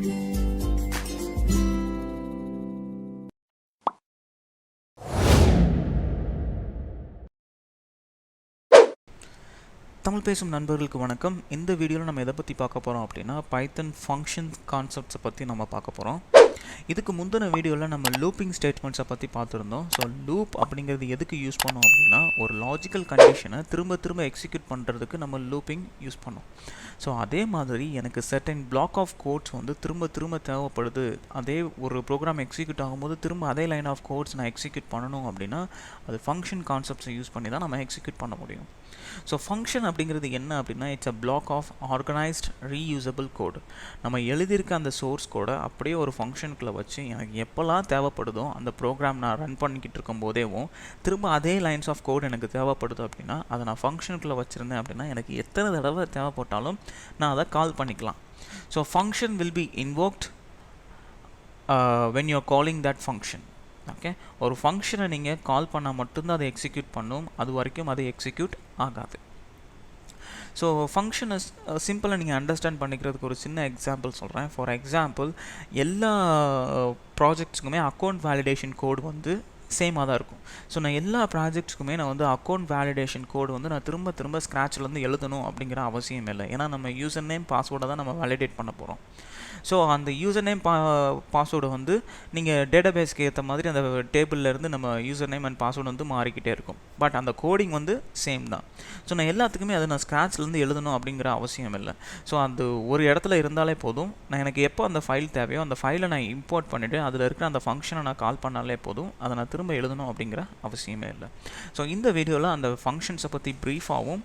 தமிழ் பேசும் நண்பர்களுக்கு வணக்கம். இந்த வீடியோவில் நம்ம எதை பற்றி பார்க்க போகிறோம் அப்படின்னா பைத்தன் ஃபங்க்ஷன் கான்செப்ட்ஸை பற்றி நம்ம பார்க்க போகிறோம். இதுக்கு முந்தின வீடியோவில் நம்ம லூப்பிங் ஸ்டேட்மெண்ட்ஸை பற்றி பார்த்துருந்தோம். ஸோ லூப் அப்படிங்கிறது எதுக்கு யூஸ் பண்ணோம் அப்படின்னா ஒரு லாஜிக்கல் கண்டிஷனை திரும்ப திரும்ப எக்ஸிக்யூட் பண்ணுறதுக்கு நம்ம லூப்பிங் யூஸ் பண்ணோம். ஸோ அதே மாதிரி எனக்கு செர்டைன் பிளாக் ஆஃப் கோட்ஸ் வந்து திரும்ப திரும்ப தேவைப்படுது. அதே ஒரு ப்ரோக்ராம் எக்ஸிக்யூட் ஆகும்போது திரும்ப அதே லைன் ஆஃப் கோட்ஸ் நான் எக்ஸிக்யூட் பண்ணணும் அப்படின்னா அது ஃபங்க்ஷன் கான்செப்ட்ஸை யூஸ் பண்ணி தான் நம்ம எக்ஸிக்யூட் பண்ண முடியும். ஸோ ஃபங்க்ஷன் அப்படிங்கிறது என்ன அப்படின்னா it's a block of organised reusable code. நம்ம எழுதியிருக்க அந்த சோர்ஸ் கோடை அப்படியே ஒரு ஃபங்க்ஷனுக்குள்ளே வச்சு எனக்கு எப்போல்லாம் தேவைப்படுதோ அந்த ப்ரோக்ராம் நான் ரன் பண்ணிக்கிட்டு இருக்கும் போதேவும் திரும்ப அதே லைன்ஸ் ஆஃப் கோட் எனக்கு தேவைப்படுது அப்படின்னா அதை நான் ஃபங்க்ஷனுக்குள்ளே வச்சுருந்தேன் அப்படின்னா எனக்கு எத்தனை தடவை தேவைப்பட்டாலும் நான் அதை கால் பண்ணிக்கலாம். So function will be invoked when you are calling that function. Okay, ஒரு ஃபங்க்ஷனை நீங்கள் கால் பண்ணால் மட்டும்தான் அதை எக்ஸிக்யூட் பண்ணும், அது வரைக்கும் அது எக்ஸிக்யூட் ஆகாது. ஸோ ஃபங்க்ஷனை சிம்பிளாக நீங்கள் அண்டர்ஸ்டாண்ட் பண்ணிக்கிறதுக்கு ஒரு சின்ன எக்ஸாம்பிள் சொல்கிறேன். ஃபார் எக்ஸாம்பிள் எல்லா ப்ராஜெக்ட்ஸுக்குமே அக்கௌண்ட் வேலிடேஷன் கோடு வந்து சேமாக தான் இருக்கும். ஸோ நான் எல்லா ப்ராஜெக்ட்ஸ்க்குமே நான் வந்து அக்கௌண்ட் வேலிடேஷன் கோடு வந்து நான் திரும்ப திரும்ப ஸ்க்ராட்ச்லேருந்து எழுதணும் அப்படிங்கிற அவசியம் இல்லை. ஏன்னா நம்ம யூசர் நேம் பாஸ்வேர்டை தான் நம்ம வேலிடேட் பண்ண போகிறோம். ஸோ அந்த யூசர் நேம் பாஸ்வேர்டு வந்து நீங்கள் டேட்டாபேஸ்க்கு ஏற்ற மாதிரி அந்த டேபிள்லேருந்து நம்ம யூசர் நேம் அண்ட் பாஸ்வேர்டு வந்து மாறிக்கிட்டே இருக்கும். பட் அந்த கோடிங் வந்து சேம் தான். ஸோ நான் எல்லாத்துக்குமே அதை நான் ஸ்க்ராட்ச்லேருந்து எழுதணும் அப்படிங்கிற அவசியம் இல்லை. ஸோ அந்த ஒரு இடத்துல இருந்தாலே போதும். நான் எனக்கு எப்போ அந்த ஃபைல் தேவையோ அந்த ஃபைலை நான் இம்போர்ட் பண்ணிவிட்டு அதில் இருக்கிற அந்த ஃபங்க்ஷனை நான் கால் பண்ணாலே போதும். அதை நான் திரும்ப எழுதணும் அப்படிங்கிற அவசியமே இல்லை. ஸோ இந்த வீடியோவில் அந்த ஃபங்க்ஷன்ஸை பற்றி ப்ரீஃபாகவும்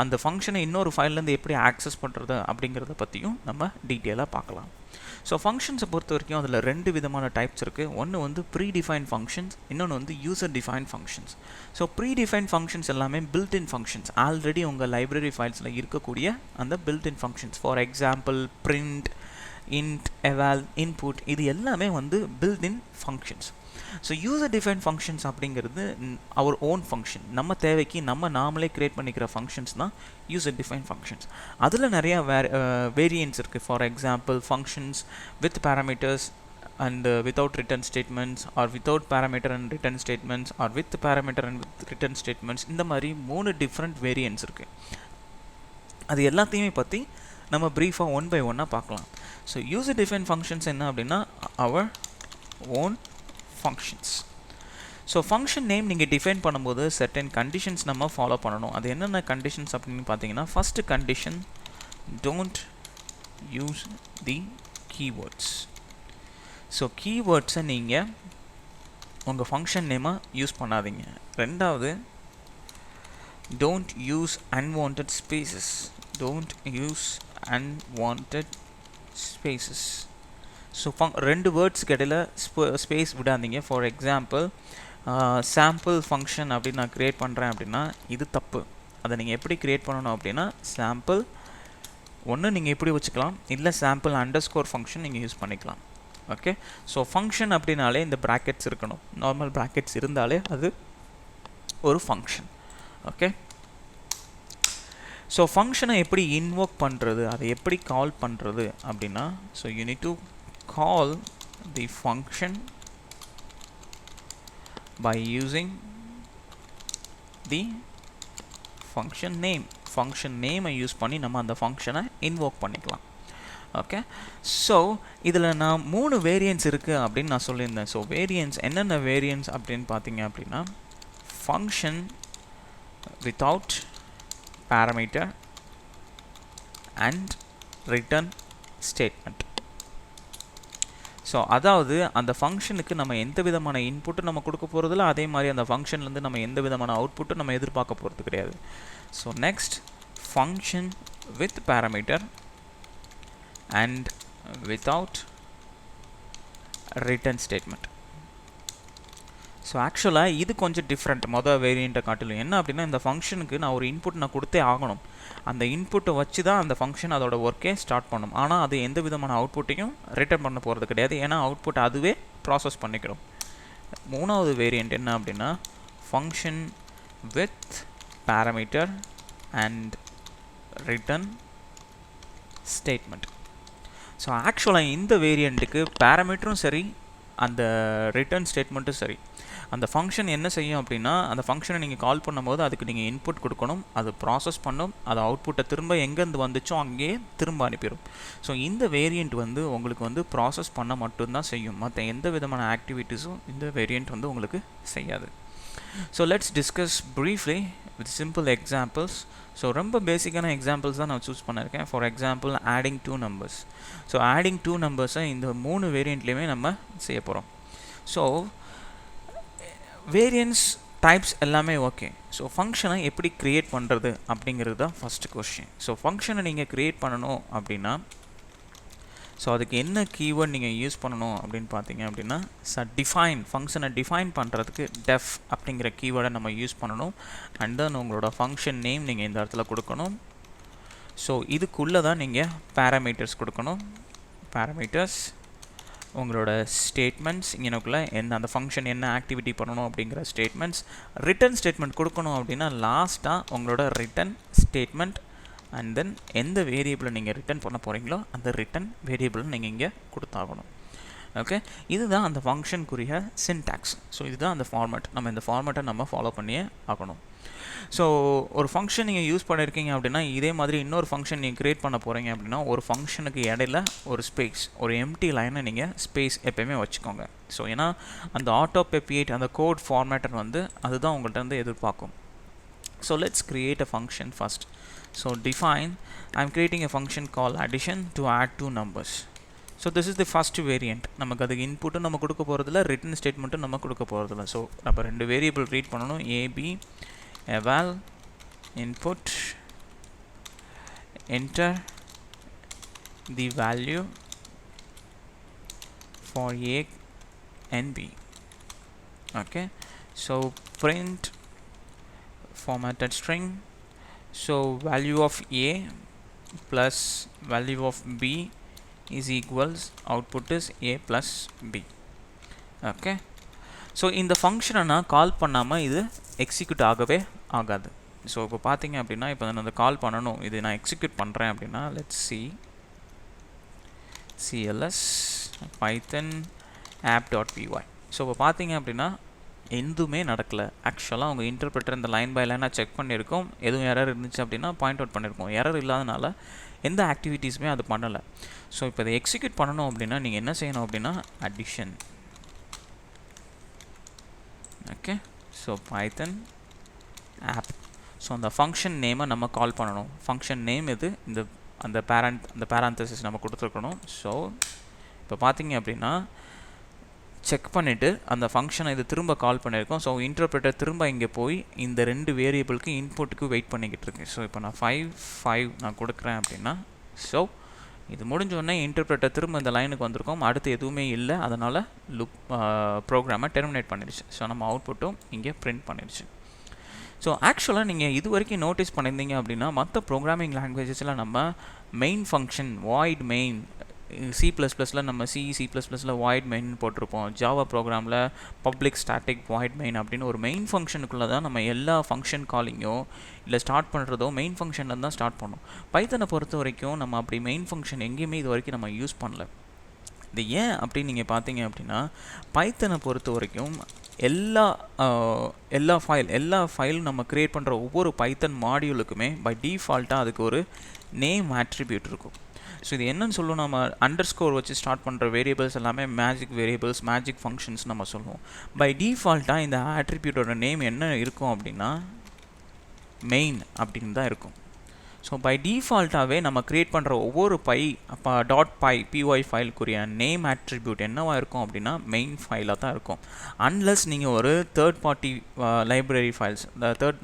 அந்த ஃபங்க்ஷனை இன்னொரு ஃபைல்லேருந்து எப்படி ஆக்சஸ் பண்ணுறது அப்படிங்கிறத பற்றியும் நம்ம டீட்டெயிலாக பார்க்கலாம். ஸோ ஃபங்க்ஷன்ஸை பொறுத்த வரைக்கும் அதில் ரெண்டு விதமான டைப்ஸ் இருக்குது. ஒன்று வந்து ப்ரீ டிஃபைன் ஃபங்க்ஷன்ஸ், இன்னொன்று வந்து user define functions. So pre define functions எல்லாமே பில்ட் இன் ஃபங்க்ஷன்ஸ், ஆல்ரெடி உங்கள் லைப்ரரி ஃபைல்ஸில் இருக்கக்கூடிய அந்த built in functions. For example print, int, eval, input, இது எல்லாமே வந்து built in functions. So user define functions அப்படிங்கிறது அவர் ஓன் ஃபங்க்ஷன், நம்ம தேவைக்கு நம்ம நாமளே க்ரியேட் பண்ணிக்கிற ஃபங்க்ஷன்ஸ் தான் யூசர் டிஃபைன் ஃபங்க்ஷன்ஸ். அதில் நிறையா வேரியன்ட்ஸ் இருக்குது. For example functions with parameters and without return statements, or without parameter and return statements, or with parameter and with return statements. இந்த மாதிரி 3 டிஃப்ரெண்ட் வேரியன்ட்ஸ் இருக்குது. அது எல்லாத்தையுமே பற்றி நம்ம ப்ரீஃபாக ஒன் பை ஒன்னாக பார்க்கலாம். ஸோ யூசர் டிஃபைன் ஃபங்க்ஷன்ஸ் என்ன அப்படின்னா அவர் own functions. So function name நீங்கள் டிஃபைன் பண்ணும்போது சர்டன் கண்டிஷன்ஸ் நம்ம ஃபாலோ பண்ணணும். அது என்னென்ன கண்டிஷன்ஸ் அப்படின்னு பார்த்தீங்கன்னா first condition, don't use the keywords. So கீவேர்ட்ஸை நீங்கள் உங்கள் ஃபங்க்ஷன் நேமாக யூஸ் பண்ணாதீங்க. ரெண்டாவது, don't use unwanted spaces. Don't use unwanted spaces. So ரெண்டு வேர்ட்ஸ்க்கு இடையில ஸ்பேஸ் விடாதீங்க. ஃபார் எக்ஸாம்பிள் சாம்பிள் ஃபங்க்ஷன் அப்படின்னு நான் க்ரியேட் பண்ணுறேன் அப்படின்னா இது தப்பு. அதை நீங்கள் எப்படி க்ரியேட் பண்ணணும் அப்படின்னா சாம்பிள் ஒன்று நீங்கள் இப்படி வச்சுக்கலாம், இல்லை சாம்பிள் அண்டர்ஸ்கோர் ஃபங்க்ஷன் நீங்கள் யூஸ் பண்ணிக்கலாம். ஓகே, ஸோ ஃபங்க்ஷன் அப்படின்னாலே இந்த ப்ராக்கெட்ஸ் இருக்கணும். நார்மல் ப்ராக்கெட்ஸ் இருந்தாலே அது ஒரு ஃபங்க்ஷன். ஓகே, ஸோ ஃபங்க்ஷனை எப்படி இன்வோக் பண்ணுறது, அதை எப்படி கால் பண்ணுறது அப்படின்னா so you need to call the function by using the function name. function name use பண்ணி நம்ம அந்த ஃபங்க்ஷனை இன்வோக் பண்ணிக்கலாம். ஓகே, ஸோ இதில் நான் 3 வேரியன்ட்ஸ் இருக்குது அப்படின்னு நான் சொல்லியிருந்தேன். ஸோ வேரியன்ட்ஸ் என்னென்ன வேரியன்ட்ஸ் அப்படின்னு பார்த்தீங்க அப்படின்னா function without parameter and return statement. So அதாவது அந்த ஃபங்க்ஷனுக்கு நம்ம எந்த விதமான இன்புட்டும் நம்ம கொடுக்க போகிறதில்ல, அதே மாதிரி அந்த ஃபங்க்ஷன்லேருந்து நம்ம எந்த விதமான அவுட்புட்டும் நம்ம எதிர்பார்க்க போகிறது கிடையாது. So next, function with parameter and without return statement. So ஆக்சுவலாக இது கொஞ்சம் டிஃப்ரெண்ட் மொதல் வேரியண்ட்டை காட்டிலும். என்ன அப்படின்னா இந்த ஃபங்க்ஷனுக்கு நான் ஒரு இன்புட் நான் கொடுத்தே ஆகணும். அந்த இன்புட்டை வச்சு தான் அந்த ஃபங்க்ஷன் அதோட ஒர்க்கே ஸ்டார்ட் பண்ணும். ஆனால் அது எந்த விதமான அவுட்புட்டையும் ரிட்டர்ன் பண்ண போகிறது கிடையாது. ஏன்னா அவுட்புட் அதுவே ப்ராசஸ் பண்ணிக்கிறோம். மூணாவது வேரியண்ட் என்ன அப்படின்னா function with parameter and return statement. So ஆக்சுவலாக இந்த வேரியண்ட்டுக்கு பேராமீட்டரும் சரி அந்த ரிட்டர்ன் ஸ்டேட்மெண்ட்டும் சரி, அந்த ஃபங்க்ஷன் என்ன செய்யும் அப்படின்னா, அந்த ஃபங்க்ஷனை நீங்கள் கால் பண்ணும்போது அதுக்கு நீங்கள் இன்புட் கொடுக்கணும், அது ப்ராசஸ் பண்ணும், அது அவுட்புட்டை திரும்ப எங்கேருந்து வந்துச்சோ அங்கேயே திரும்ப அனுப்பிடும். ஸோ இந்த வேரியண்ட் வந்து உங்களுக்கு வந்து ப்ராசஸ் பண்ண மட்டும்தான் செய்யும், மற்ற எந்த விதமான ஆக்டிவிட்டீஸும் இந்த வேரியண்ட் வந்து உங்களுக்கு செய்யாது. So let's discuss briefly with simple examples. So ரொம்ப பேசிக்கான எக்ஸாம்பிள்ஸ் தான் நான் சூஸ் பண்ணியிருக்கேன். For example adding 2 numbers. So adding 2 நம்பர்ஸை இந்த 3 வேரியண்ட்லேயுமே நம்ம செய்ய போகிறோம். ஸோ வேரியன்ஸ் டைப்ஸ் எல்லாமே ஓகே. ஸோ ஃபங்க்ஷனை எப்படி க்ரியேட் பண்ணுறது அப்படிங்கிறது தான் ஃபஸ்ட்டு கொஸ்டின். ஸோ ஃபங்க்ஷனை நீங்கள் க்ரியேட் பண்ணணும் அப்படின்னா, ஸோ அதுக்கு என்ன கீவேர்ட் நீங்கள் யூஸ் பண்ணணும் அப்படின்னு பார்த்தீங்க அப்படின்னா, டிஃபைன் ஃபங்க்ஷனை டிஃபைன் பண்ணுறதுக்கு டெஃப் அப்படிங்கிற கீவேர்டை நம்ம யூஸ் பண்ணணும். அண்ட் தென் உங்களோட ஃபங்க்ஷன் நேம் நீங்கள் இந்த இடத்துல கொடுக்கணும். ஸோ இதுக்குள்ளே தான் நீங்கள் பேராமீட்டர்ஸ் கொடுக்கணும். பேராமீட்டர்ஸ், உங்களோட ஸ்டேட்மெண்ட்ஸ், இங்கனக்குள்ளே என்ன அந்த ஃபங்க்ஷன் என்ன ஆக்டிவிட்டி பண்ணணும் அப்படிங்கிற ஸ்டேட்மெண்ட்ஸ், ரிட்டன் ஸ்டேட்மெண்ட் கொடுக்கணும் அப்படின்னா லாஸ்ட்டாக உங்களோட ரிட்டன் ஸ்டேட்மெண்ட், அண்ட் தென் எந்த வேரியபிளை நீங்கள் ரிட்டன் பண்ண போகிறீங்களோ அந்த ரிட்டன் வேரியபிளை நீங்கள் இங்கே கொடுத்தாகணும். ஓகே, இதுதான் அந்த ஃபங்க்ஷனுக்குரிய சின்டாக்ஸ். ஸோ இதுதான் அந்த ஃபார்மேட். நம்ம இந்த ஃபார்மேட்டை நம்ம ஃபாலோ பண்ணியே ஆகணும். ஸோ ஒரு ஃபங்க்ஷன் நீங்கள் யூஸ் பண்ணியிருக்கீங்க அப்படின்னா, இதே மாதிரி இன்னொரு ஃபங்க்ஷன் நீங்கள் க்ரியேட் பண்ண போகிறீங்க அப்படின்னா, ஒரு ஃபங்க்ஷனுக்கு இடையில ஒரு ஸ்பேஸ், ஒரு எம்டி லைனை நீங்கள் ஸ்பேஸ் எப்போயுமே வச்சுக்கோங்க. ஸோ ஏன்னா அந்த ஆட்டோபெப்பியேட் அந்த கோட் ஃபார்மேட்டர் வந்து அதுதான் உங்கள்கிட்ட வந்து எதிர்பார்க்கும். So let's create a function first. So define, I'm creating a function call addition to add 2 numbers. So this is the first variant. நமக்கு அதுக்கு இன்புட்டும் நம்ம கொடுக்க போகிறதில்ல, ரிட்டன் ஸ்டேட்மெண்ட்டும் நம்ம கொடுக்க போகிறதில்ல. ஸோ நம்ம 2 வேரியபிள் ரீட் பண்ணணும். AB eval input, enter the value for a and b. Okay, so print formatted string. So value of a plus value of b is equals, output is a plus b. Okay, so இந்த ஃபங்க்ஷனை நான் கால் பண்ணாமல் இது execute ஆகவே ஆகாது. So இப்போ பார்த்தீங்க அப்படின்னா, இப்போ நான் அதை கால் பண்ணணும், இது நான் எக்ஸிக்யூட் பண்ணுறேன் அப்படின்னா, let's see cls python app.py. So இப்போ பார்த்தீங்க அப்படின்னா எதுவுமே நடக்கலை. ஆக்சுவலாக அவங்க இன்டர்பிரட்டர் இந்த லைன் பை லைனாக செக் பண்ணியிருக்கோம், எதுவும் எரர் இருந்துச்சு அப்படின்னா பாயிண்ட் அவுட் பண்ணியிருக்கோம். எரர் இல்லாதனால எந்த ஆக்டிவிட்டீஸுமே அது பண்ணலை. ஸோ இப்போ இதை எக்ஸிக்யூட் பண்ணணும் அப்படின்னா நீங்கள் என்ன செய்யணும் அப்படின்னா, addition. Okay, so Python app. So அந்த ஃபங்க்ஷன் நேமை நம்ம கால் பண்ணணும். ஃபங்க்ஷன் நேம் இது, இந்த அந்த பேரந்தசிஸ் நம்ம கொடுத்துருக்கணும். ஸோ இப்போ பார்த்தீங்க அப்படின்னா செக் பண்ணிவிட்டு அந்த ஃபங்க்ஷனை இது திரும்ப கால் பண்ணியிருக்கோம். ஸோ இன்டர்பிரட்டர் திரும்ப இங்கே போய் இந்த 2 வேரியபிளுக்கு இன்புட்டுக்கு வெயிட் பண்ணிக்கிட்டு இருக்கு. ஸோ இப்போ நான் 5 நான் கொடுக்குறேன் அப்படின்னா, ஸோ இது முடிஞ்சோடனே இன்டர்பிரட்டர் திரும்ப இந்த லைனுக்கு வந்திருக்கோம், அடுத்து எதுவுமே இல்லை, அதனால் லுப் ப்ரோக்ராமை டெர்மினேட் பண்ணிடுச்சு. ஸோ நம்ம அவுட்புட்டும் இங்கே பிரிண்ட் பண்ணிடுச்சு. ஸோ ஆக்சுவலாக நீங்கள் இது வரைக்கும் நோட்டீஸ் பண்ணியிருந்தீங்க அப்படின்னா, மற்ற ப்ரோக்ராமிங் லாங்குவேஜஸில் நம்ம மெயின் ஃபங்க்ஷன் வாய்ட் மெயின், C++ல நம்ம C++ல வாய்ட் மெயின் போட்டிருப்போம், ஜாவா ப்ரோக்ராமில் பப்ளிக் ஸ்டாட்டிக் வாய்ட் மெயின் அப்படின்னு ஒரு மெயின் ஃபங்க்ஷனுக்குள்ளே தான் நம்ம எல்லா ஃபங்க்ஷன் காலிங்கோ இல்லை ஸ்டார்ட் பண்ணுறதோ மெயின் ஃபங்க்ஷனில் தான் ஸ்டார்ட் பண்ணோம். பைத்தனை பொறுத்த வரைக்கும் நம்ம அப்படி மெயின் ஃபங்க்ஷன் எங்கேயுமே இது வரைக்கும் நம்ம யூஸ் பண்ணல. இது ஏன் அப்படின்னு நீங்கள் பார்த்தீங்க அப்படின்னா, பைத்தனை பொறுத்த வரைக்கும் எல்லா ஃபைலும் நம்ம க்ரியேட் பண்ணுற ஒவ்வொரு பைத்தன் மாடியூலுக்குமே பை டிஃபால்ட்டாக அதுக்கு ஒரு நேம் ஆட்ரிபியூட் இருக்கும். ஸோ இது என்னன்னு சொல்லுவோம், நம்ம அண்டர்ஸ்கோர் வச்சு ஸ்டார்ட் பண்ணுற வேரியபிள்ஸ் எல்லாமே மேஜிக் வேரியபிள்ஸ், மேஜிக் ஃபங்க்ஷன்ஸ் நம்ம சொல்லுவோம். பை டிஃபால்ட்டாக இந்த ஆட்ரிபியூட்டோட நேம் என்ன இருக்கும் அப்படின்னா, மெயின் அப்படின்னு தான் இருக்கும். ஸோ பை டிஃபால்ட்டாகவே நம்ம க்ரியேட் பண்ணுற ஒவ்வொரு .py ஃபைலுக்குரிய நேம் ஆட்ரிபியூட் என்னவாக இருக்கும் அப்படின்னா மெயின் ஃபைலாக தான் இருக்கும். அன்லெஸ் நீங்கள் ஒரு third party library files, third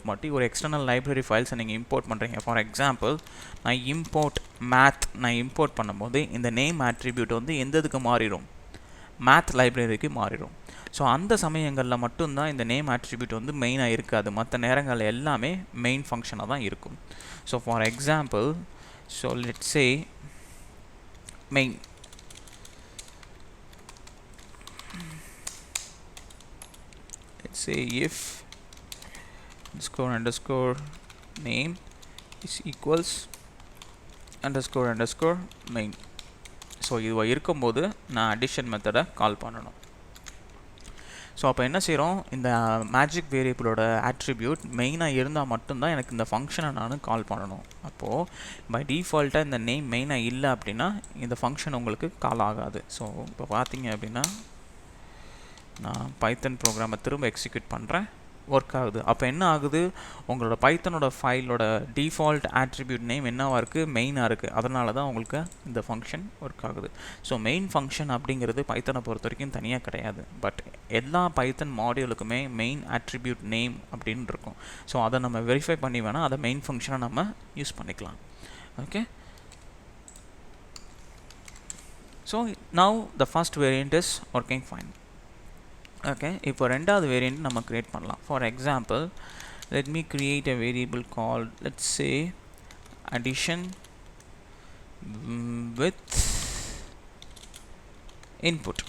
party ஒரு எக்ஸ்டர்னல் லைப்ரரி ஃபைல்ஸை நீங்கள் இம்போர்ட் பண்ணுறீங்க. ஃபார் எக்ஸாம்பிள் நான் இம்போர்ட் பண்ணும்போது இந்த நேம் ஆட்ரிபியூட் வந்து எந்த இதுக்கு மாறிடும், மேத் லைப்ரரிக்கு மாறிடும். ஸோ அந்த சமயங்களில் மட்டும்தான் இந்த நேம் ஆட்ரிபியூட் வந்து மெயினாக இருக்காது, மற்ற நேரங்கள் எல்லாமே மெயின் ஃபங்க்ஷனாக தான் இருக்கும். So for example, so let's say main, let's say if underscore name is equals underscore main. So இது இருக்கும்போது நான் அடிஷன் மெத்தடை கால் பண்ணணும். ஸோ அப்போ என்ன செய்கிறோம், இந்த மேஜிக் வேரியபிளோட ஆட்ரிபியூட் மெயினாக இருந்தால் மட்டும்தான் எனக்கு இந்த ஃபங்க்ஷனை நான் கால் பண்ணணும். அப்போது பை டிஃபால்ட்டாக இந்த நேம் மெயினாக இல்லை அப்படின்னா இந்த ஃபங்க்ஷன் உங்களுக்கு கால் ஆகாது. ஸோ இப்போ பார்த்தீங்க அப்படின்னா நான் பைத்தன் ப்ரோக்ராமை திரும்ப எக்ஸிக்யூட் பண்ணுறேன், ஒர்க் ஆகுது. அப்போ என்ன ஆகுது, உங்களோட பைத்தனோட ஃபைலோட டிஃபால்ட் ஆட்ரிபியூட் நேம் என்னவாக இருக்குது, மெயினாக இருக்குது. அதனால தான் உங்களுக்கு இந்த ஃபங்க்ஷன் ஒர்க் ஆகுது. ஸோ மெயின் ஃபங்க்ஷன் அப்படிங்கிறது பைத்தனை பொறுத்த வரைக்கும் தனியாக கிடையாது. பட் எல்லா பைத்தன் மாடியூலுக்குமே மெயின் ஆட்ரிபியூட் நேம் அப்படின்னு இருக்கும். ஸோ அதை நம்ம வெரிஃபை பண்ணி வேணால் அதை மெயின் ஃபங்க்ஷனை நம்ம யூஸ் பண்ணிக்கலாம். Okay, so now the first variant is working fine. Okay, இப்போ ரெண்டாவது வேரியண்ட் நம்ம க்ரியேட் பண்ணலாம். For example, let me create a variable called, let's say, addition with input.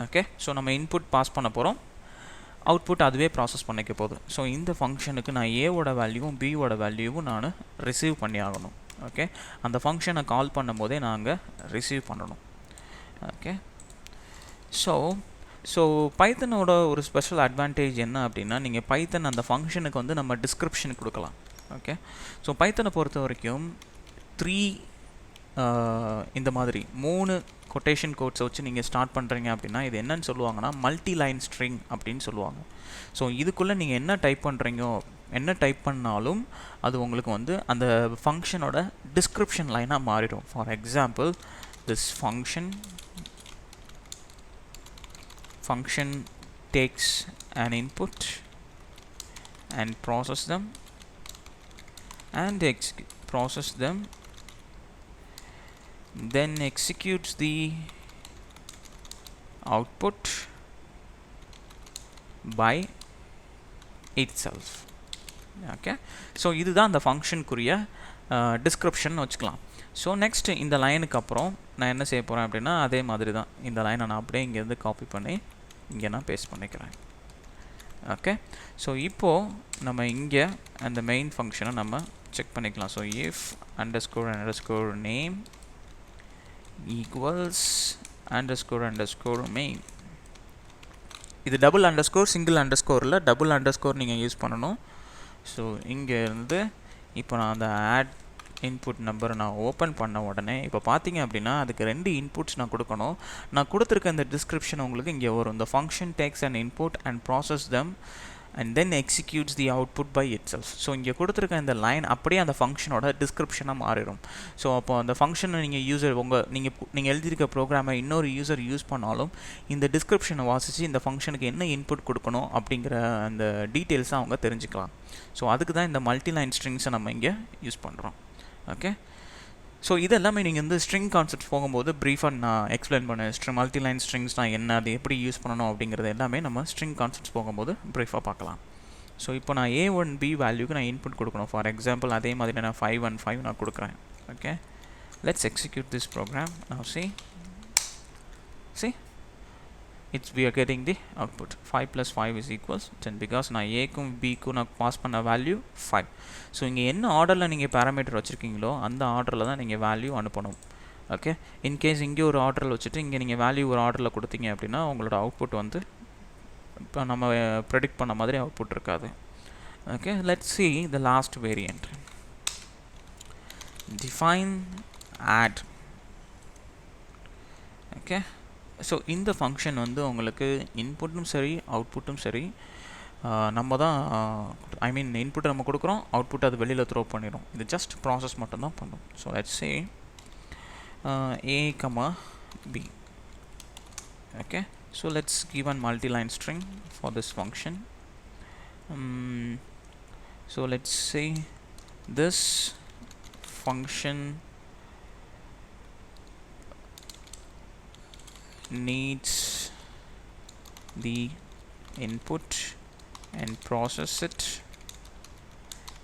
Okay, so நம்ம இன்புட் பாஸ் பண்ண போகிறோம், அவுட்புட் அதுவே process பண்ணிக்க போகுது. ஸோ இந்த ஃபங்க்ஷனுக்கு நான் ஏவோட வேல்யூவும் பியோட வேல்யூவும் நான் ரிசீவ் பண்ணி ஆகணும். ஓகே, அந்த ஃபங்க்ஷனை கால் பண்ணும்போதே நாங்கள் ரிசீவ் பண்ணணும். ஓகே, ஸோ பைத்தனோட ஒரு ஸ்பெஷல் அட்வான்டேஜ் என்ன அப்படின்னா, நீங்கள் பைத்தன் அந்த ஃபங்க்ஷனுக்கு வந்து நம்ம டிஸ்கிரிப்ஷன் கொடுக்கலாம். ஓகே, ஸோ பைத்தனை பொறுத்த வரைக்கும் 3 இந்த மாதிரி 3 கொட்டேஷன் கோட்ஸை வச்சு நீங்கள் ஸ்டார்ட் பண்ணுறீங்க அப்படின்னா இது என்னன்னு சொல்லுவாங்கன்னா மல்டி லைன் ஸ்ட்ரிங் அப்படின்னு சொல்லுவாங்க. ஸோ இதுக்குள்ளே நீங்கள் என்ன டைப் பண்ணுறீங்கோ, என்ன டைப் பண்ணாலும் அது உங்களுக்கு வந்து அந்த ஃபங்க்ஷனோட டிஸ்கிரிப்ஷன் லைனாக மாறிடும். For example, this function takes an input and process them and process them, then executes the output by itself. Okay, so இதுதான் அந்த ஃபங்க்ஷனுக்குரிய டிஸ்கிரிப்ஷன் வச்சுக்கலாம். ஸோ நெக்ஸ்ட் இந்த லைனுக்கு அப்புறம் நான் என்ன செய்ய போகிறேன் அப்படின்னா அதே மாதிரி தான் இந்த லைனை நான் அப்படியே இங்கேருந்து காப்பி பண்ணி இங்கே நான் பேஸ்ட் பண்ணிக்கிறேன். ஓகே, ஸோ இப்போது நம்ம இங்கே அந்த மெயின் ஃபங்க்ஷனை நம்ம செக் பண்ணிக்கலாம். So if __ name equals __ main. இது டபுள் அண்டர்ஸ்கோர், சிங்கிள் அண்டர்ஸ்கோரில் டபுள் அண்டர்ஸ்கோர் நீங்கள் யூஸ் பண்ணணும். ஸோ இங்கே இருந்து இப்போ நான் அந்த ஆட் இன்புட் நம்பரை நான் ஓப்பன் பண்ண உடனே இப்போ பார்த்தீங்க அப்படின்னா அதுக்கு 2 இன்புட்ஸ் நான் கொடுக்கணும். நான் கொடுத்துருக்க இந்த டிஸ்கிரிப்ஷன் உங்களுக்கு இங்கே வரும். இந்த function takes and input and process them and then executes the output by itself. So இங்கே கொடுத்துருக்க இந்த லைன் அப்படியே அந்த ஃபங்க்ஷனோட டிஸ்கிரிப்ஷனாக மாறிடும். ஸோ அப்போ அந்த ஃபங்க்ஷனை நீங்கள் யூசர் நீங்கள் எழுதியிருக்க ப்ரோக்ராமை இன்னொரு யூசர் யூஸ் பண்ணாலும் இந்த டிஸ்கிரிப்ஷனை வாசித்து இந்த ஃபங்க்ஷனுக்கு என்ன இன்புட் கொடுக்கணும் அப்படிங்கிற அந்த டீட்டெயில்ஸை அவங்க தெரிஞ்சுக்கலாம். ஸோ அதுக்கு தான் இந்த மல்டி லைன் ஸ்ட்ரிங்ஸை நம்ம இங்கே யூஸ் பண்ணுறோம். ஓகே, ஸோ இது எல்லாமே நீங்கள் வந்து ஸ்ட்ரிங் கான்செப்ட்ஸ் போகும்போது ப்ரீஃபாக நான் எக்ஸ்பிளைன் பண்ணேன். மல்டி லைன் ஸ்ட்ரிங்ஸ்னால் என்ன, அது எப்படி யூஸ் பண்ணணும் அப்படிங்கிறது எல்லாமே நம்ம ஸ்ட்ரிங் கான்செப்ட்ஸ் போகும்போது ப்ரீஃபாக பார்க்கலாம். ஸோ இப்போ நான் A1 B வேல்யூக்கு நான் இன்புட் கொடுக்கணும். ஃபார் எக்ஸாம்பிள் அதே மாதிரி நான் 5 1 5 நான் கொடுக்குறேன். Okay, let's execute this program. Now see we are getting the output 5 plus 5 is equals 10 because நான் ஏக்கும் பிக்கும் நான் பாஸ் பண்ண வேல்யூ 5. ஸோ இங்கே என்ன ஆர்டரில் நீங்கள் பேராமீட்டர் வச்சுருக்கீங்களோ அந்த ஆர்டரில் தான் நீங்கள் வேல்யூ அனுப்பணும். ஓகே, இன்கேஸ் இங்கே ஒரு ஆர்டரில் வச்சுட்டு இங்கே நீங்கள் வேல்யூ ஒரு ஆர்டரில் கொடுத்தீங்க அப்படின்னா உங்களோட அவுட்புட் வந்து இப்போ நம்ம ப்ரெடிக்ட் பண்ண மாதிரி அவுட்புட் இருக்காது. Okay, let's see the last variant. Define add. Okay, so இந்த ஃபங்க்ஷன் வந்து உங்களுக்கு இன்புட்டும் சரி அவுட்புட்டும் சரி நம்ம தான் இன்புட்டை நம்ம கொடுக்குறோம், அவுட்புட் அது வெளியில் த்ரோ பண்ணிடும். இது ஜஸ்ட் ப்ராசஸ் மட்டும்தான் பண்ணும். So let's say A, B. Okay, so let's give one multi-line string for this function. So let's say this function needs the input and process it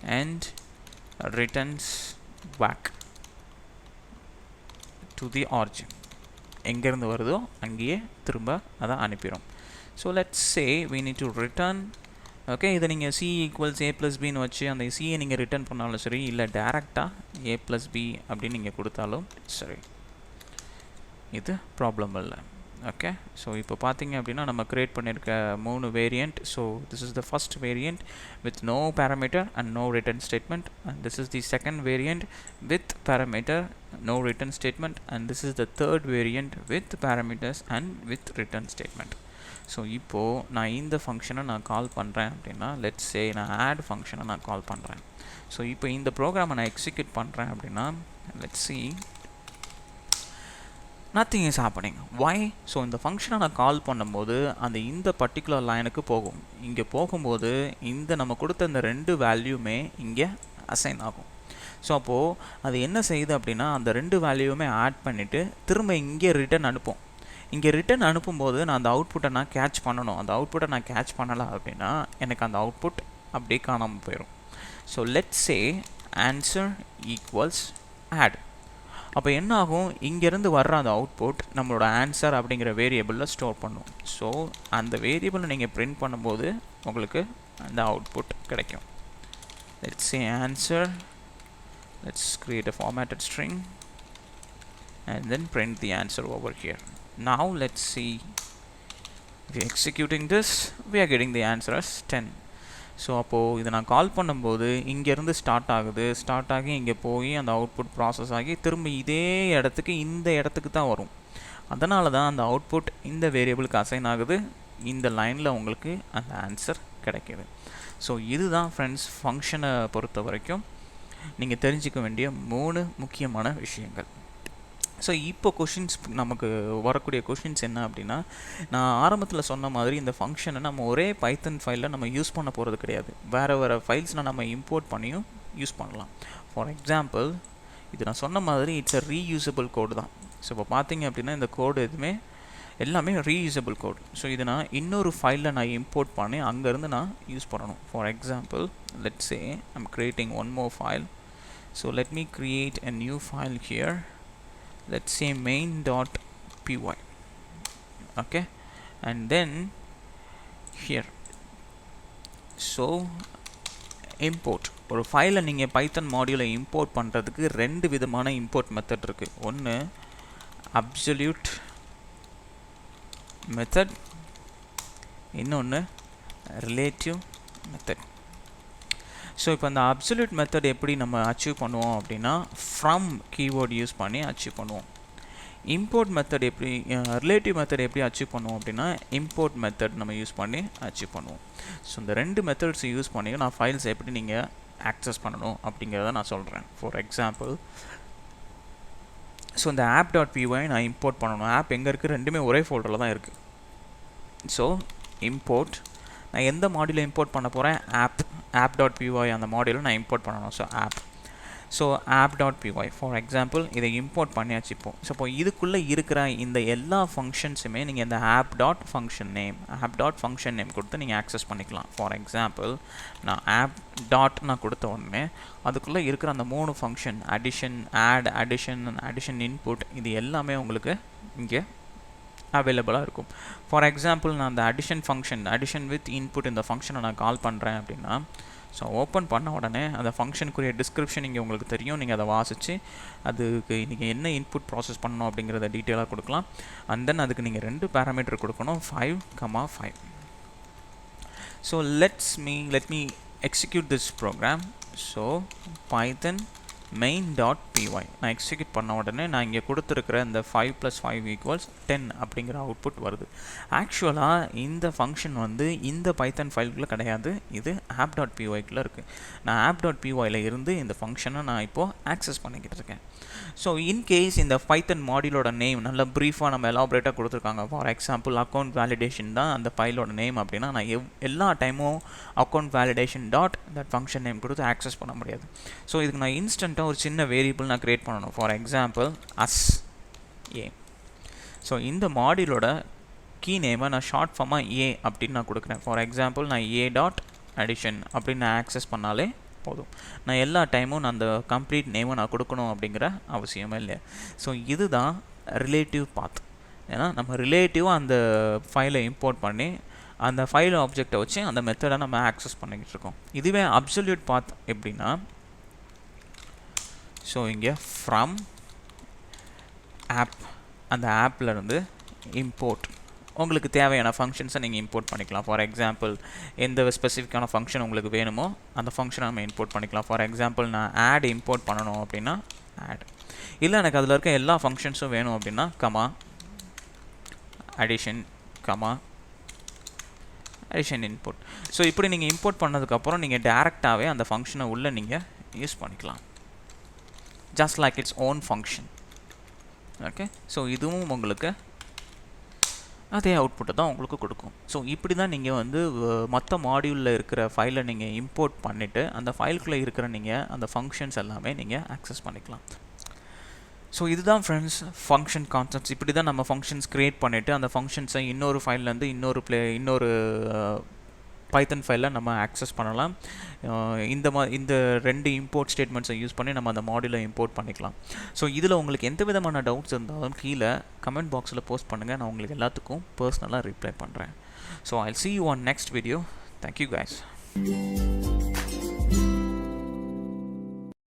and returns back to the origin. எங்கேருந்து வருதோ அங்கேயே திரும்ப அதை அனுப்பிடும். So let's say we need to return. Okay, இதை நீங்கள் C equals A + Bன்னு வச்சு அந்த Cயை நீங்கள் ரிட்டர்ன் பண்ணாலும் சரி, இல்லை டேரெக்டாக A + B அப்படின்னு நீங்கள் கொடுத்தாலும் சரி. இது ப்ராப்ளம் இல்லை. ஓகே, ஸோ இப்போ பார்த்தீங்க அப்படின்னா நம்ம க்ரியேட் பண்ணியிருக்க 3 variant. So this is the first variant with no parameter and no return statement, and this is the second variant with parameter no return statement, and this is the third variant with parameters and with return statement. So இப்போது நான் இந்த ஃபங்க்ஷனை நான் கால் பண்ணுறேன் அப்படின்னா, let's say நான் add ஃபங்க்ஷனை நான் கால் பண்ணுறேன். ஸோ இப்போ இந்த ப்ரோக்ராமை நான் எக்ஸிக்யூட் பண்ணுறேன் அப்படின்னா, let's see nothing is happening. Why? So இந்த ஃபங்க்ஷனை நான் கால் பண்ணும்போது அந்த இந்த பர்டிகுலர் லைனுக்கு போகும். இங்கே போகும்போது இந்த நம்ம கொடுத்த இந்த 2 வேல்யூமே இங்கே அசைன் ஆகும். ஸோ அப்போது அது என்ன செய்யுது அப்படின்னா, அந்த 2 வேல்யூமே ஆட் பண்ணிவிட்டு திரும்ப இங்கே ரிட்டர்ன் அனுப்பும். இங்கே ரிட்டர்ன் அனுப்பும்போது நான் அந்த அவுட்புட்டை நான் கேட்ச் பண்ணணும். அந்த அவுட்புட்டை நான் கேட்ச் பண்ணலை அப்படின்னா எனக்கு அந்த அவுட்புட் அப்படியே காணாமல் போயிடும். So let's say answer equals add. அப்போ என்ன ஆகும், இங்கேருந்து வர்ற அந்த அவுட்புட் நம்மளோட ஆன்சர் அப்படிங்கிற வேரியபிளில் ஸ்டோர் பண்ணும். ஸோ அந்த வேரியபிளை நீங்கள் பிரிண்ட் பண்ணும்போது உங்களுக்கு அந்த அவுட்புட் கிடைக்கும். Let's say answer, let's create a formatted string and then print the answer over here. Now let's see, if we are executing this, we are getting the answer as 10. So அப்போது இதை நான் கால் பண்ணும்போது இங்கேருந்து start ஆகுது, start ஆகி இங்கே போய் அந்த அவுட்புட் ப்ராசஸ் ஆகி திரும்ப இதே இடத்துக்கு இந்த இடத்துக்கு தான் வரும். அதனால தான் அந்த அவுட்புட் இந்த வேரியபிளுக்கு அசைன் ஆகுது, இந்த லைனில் உங்களுக்கு அந்த ஆன்சர் கிடைக்கிது. ஸோ இதுதான் ஃப்ரெண்ட்ஸ் ஃபங்க்ஷனை பொறுத்த வரைக்கும் நீங்கள் தெரிஞ்சிக்க வேண்டிய 3 முக்கியமான விஷயங்கள். ஸோ இப்போ கொஷின்ஸ் நமக்கு வரக்கூடிய கொஷின்ஸ் என்ன அப்படின்னா, நான் ஆரம்பத்தில் சொன்ன மாதிரி இந்த ஃபங்க்ஷனை நம்ம ஒரே பைத்தன் ஃபைலில் நம்ம யூஸ் பண்ண போகிறது கிடையாது. வேறு ஃபைல்ஸில் நம்ம இம்போர்ட் பண்ணியும் யூஸ் பண்ணலாம். ஃபார் எக்ஸாம்பிள் இது நான் சொன்ன மாதிரி இட்ஸ் அ ரீயூசபிள் கோடு தான். ஸோ இப்போ பார்த்தீங்க அப்படின்னா இந்த கோடு எதுவுமே எல்லாமே ரீயூசபிள் கோடு. ஸோ இது நான் இன்னொரு ஃபைலில் நான் இம்போர்ட் பண்ணி அங்கேருந்து நான் யூஸ் பண்ணணும். For example let's say I'm creating one more file. So let me create a new file here. Let's say main.py. Okay, and then here, so import ஒரு ஃபைலை நீங்கள் பைத்தன் மாடியூலை இம்போர்ட் பண்ணுறதுக்கு 2 விதமான இம்போர்ட் மெத்தட் இருக்குது. ஒன்று அப்சல்யூட் மெத்தட், இன்னொன்று relative method. So இப்போ அந்த அப்சல்யூட் மெத்தட் எப்படி நம்ம அச்சீவ் பண்ணுவோம் அப்படின்னா, ஃப்ரம் கீவேர்ட் யூஸ் பண்ணி அச்சீவ் பண்ணுவோம். இம்போர்ட் மெத்தட் எப்படி, ரிலேட்டிவ் மெத்தட் எப்படி அச்சீவ் பண்ணுவோம் அப்படின்னா, இம்போர்ட் மெத்தட் நம்ம யூஸ் பண்ணி அச்சீவ் பண்ணுவோம். ஸோ இந்த 2 மெத்தட்ஸ் யூஸ் பண்ணி நான் ஃபைல்ஸ் எப்படி நீங்கள் ஆக்சஸ் பண்ணணும் அப்படிங்கிறத நான் சொல்கிறேன். ஃபார் எக்ஸாம்பிள் ஸோ இந்த app.py நான் இம்போர்ட் பண்ணணும். ஆப் எங்கே இருக்குது, ரெண்டுமே ஒரே ஃபோல்டரில் தான் இருக்குது. ஸோ இம்போர்ட், நான் எந்த மாடியூலை இம்போர்ட் பண்ண போகிறேன், app.py அந்த மாடியூலை நான் இம்போர்ட் பண்ணணும். So app, so app.py for example இதை இம்போர்ட் பண்ணியாச்சு. ஸோ இப்போ இதுக்குள்ளே இருக்கிற இந்த எல்லா ஃபங்க்ஷன்ஸுமே நீங்கள் இந்த app.function name கொடுத்து நீங்கள் ஆக்சஸ் பண்ணிக்கலாம். ஃபார் எக்ஸாம்பிள் நான் app. நான் கொடுத்த உடனே அதுக்குள்ளே இருக்கிற அந்த 3 function addition, add, addition input, இது எல்லாமே உங்களுக்கு இங்கே அவைலபிளாக இருக்கும். ஃபார் எக்ஸாம்பிள் நான் அந்த அடிஷன் வித் இன்புட் இந்த ஃபங்க்ஷனை நான் கால் பண்ணுறேன் அப்படின்னா, ஸோ ஓப்பன் பண்ண உடனே அந்த ஃபங்க்ஷனுக்குரிய டிஸ்கிரிப்ஷன் இங்கே உங்களுக்கு தெரியும். நீங்கள் அதை வாசித்து அதுக்கு நீங்கள் என்ன இன்புட் ப்ராசஸ் பண்ணணும் அப்படிங்கிறத டீட்டெயிலாக கொடுக்கலாம். அண்ட் தென் அதுக்கு நீங்கள் 2 பேராமீட்டர் கொடுக்கணும், 5,5. So let me execute this program. So Python main.py நான் எக்ஸிக்யூட் பண்ண உடனே நான் இங்கே கொடுத்துருக்கிற இந்த 5 + 5 = 10 அப்படிங்கிற அவுட்புட் வருது. ஆக்சுவலாக இந்த ஃபங்க்ஷன் வந்து இந்த பைத்தன் ஃபைலுக்குள்ளே கிடையாது, இது app.pyக்குள்ளே இருக்குது. நான் app.pyயில் இருந்து இந்த ஃபங்க்ஷனை நான் இப்போது ஆக்சஸ் பண்ணிக்கிட்டு இருக்கேன். ஸோ இன்கேஸ் இந்த பைத்தன் மாடியூலோட நேம் நல்ல ப்ரீஃபாக நம்ம எலாபரேட்டாக கொடுத்துருக்காங்க. ஃபார் எக்ஸாம்பிள் அக்கௌண்ட் வேலிடேஷன் தான் அந்த ஃபைலோட நேம் அப்படின்னா, நான் எல்லா டைமும் account validation .that function name கொடுத்து ஆக்சஸ் பண்ண முடியாது. ஸோ இதுக்கு நான் இன்ஸ்டண்ட்டாக ஒரு சின்ன வேரியபிள் நான் க்ரியேட் பண்ணணும். For example as_a. ஸோ இந்த மாடியூலோட கீ நேமை நான் ஷார்ட் ஃபார்மாக ஏ அப்படின்னு நான் கொடுக்குறேன். ஃபார் எக்ஸாம்பிள் நான் a.addition அப்படின்னு நான் ஆக்சஸ் பண்ணாலே போதும். நான் எல்லா டைமும் நான் அந்த கம்ப்ளீட் நேமை நான் கொடுக்கணும் அப்படிங்கிற அவசியமே இல்லை. ஸோ இதுதான் ரிலேட்டிவ் பாத். ஏன்னா நம்ம ரிலேட்டிவாக அந்த ஃபைலை இம்போர்ட் பண்ணி அந்த ஃபைல் ஆப்ஜெக்டை வச்சு அந்த மெத்தடை நம்ம ஆக்சஸ் பண்ணிக்கிட்டு இருக்கோம். இதுவே அப்சல்யூட் பாத் எப்படின்னா, ஸோ இங்கே ஃப்ரம் ஆப் அந்த ஆப்லேருந்து இம்போர்ட் உங்களுக்கு தேவையான ஃபங்க்ஷன்ஸை நீங்கள் இம்போர்ட் பண்ணிக்கலாம். ஃபார் எக்ஸாம்பிள் எந்த ஸ்பெசிஃபிக்கான ஃபங்க்ஷன் உங்களுக்கு வேணுமோ அந்த ஃபங்க்ஷனை நம்ம இம்போர்ட் பண்ணிக்கலாம். ஃபார் எக்ஸாம்பிள் நான் ஆட் இம்போர்ட் பண்ணணும் அப்படின்னா ஆட், இல்லை எனக்கு அதில் இருக்க எல்லா ஃபங்க்ஷன்ஸும் வேணும் அப்படின்னா comma addition comma addition input. So இப்படி நீங்கள் இம்போர்ட் பண்ணதுக்கப்புறம் நீங்கள் டேரெக்டாகவே அந்த ஃபங்க்ஷனை உள்ளே நீங்கள் யூஸ் பண்ணிக்கலாம். Just like its own function. Okay, so இதுவும் உங்களுக்கு அதே அவுட்புட்டை தான் உங்களுக்கு கொடுக்கும். ஸோ இப்படி தான் நீங்கள் வந்து மற்ற மாடியூலில் இருக்கிற ஃபைலை நீங்கள் இம்போர்ட் பண்ணிவிட்டு அந்த ஃபைலுக்குள்ளே இருக்கிற நீங்கள் அந்த ஃபங்க்ஷன்ஸ் எல்லாமே நீங்கள் ஆக்சஸ் பண்ணிக்கலாம். ஸோ இதுதான் ஃப்ரெண்ட்ஸ் ஃபங்க்ஷன் கான்செப்ட்ஸ். இப்படி தான் நம்ம ஃபங்க்ஷன்ஸ் க்ரியேட் பண்ணிவிட்டு அந்த ஃபங்க்ஷன்ஸை இன்னொரு ஃபைல்லேருந்து இன்னொரு பைத்தன் ஃபைலில் நம்ம ஆக்சஸ் பண்ணலாம். இந்த 2 இம்போர்ட் ஸ்டேட்மெண்ட்ஸை யூஸ் பண்ணி நம்ம அந்த மாடியூலை இம்போர்ட் பண்ணிக்கலாம். ஸோ இதில் உங்களுக்கு எந்த விதமான டவுட்ஸ் இருந்தாலும் கீழே கமெண்ட் பாக்ஸில் போஸ்ட் பண்ணுங்கள். நான் உங்களுக்கு எல்லாத்துக்கும் பர்சனலாக ரிப்ளை பண்ணுறேன். So I'll see you on next video. Thank you guys.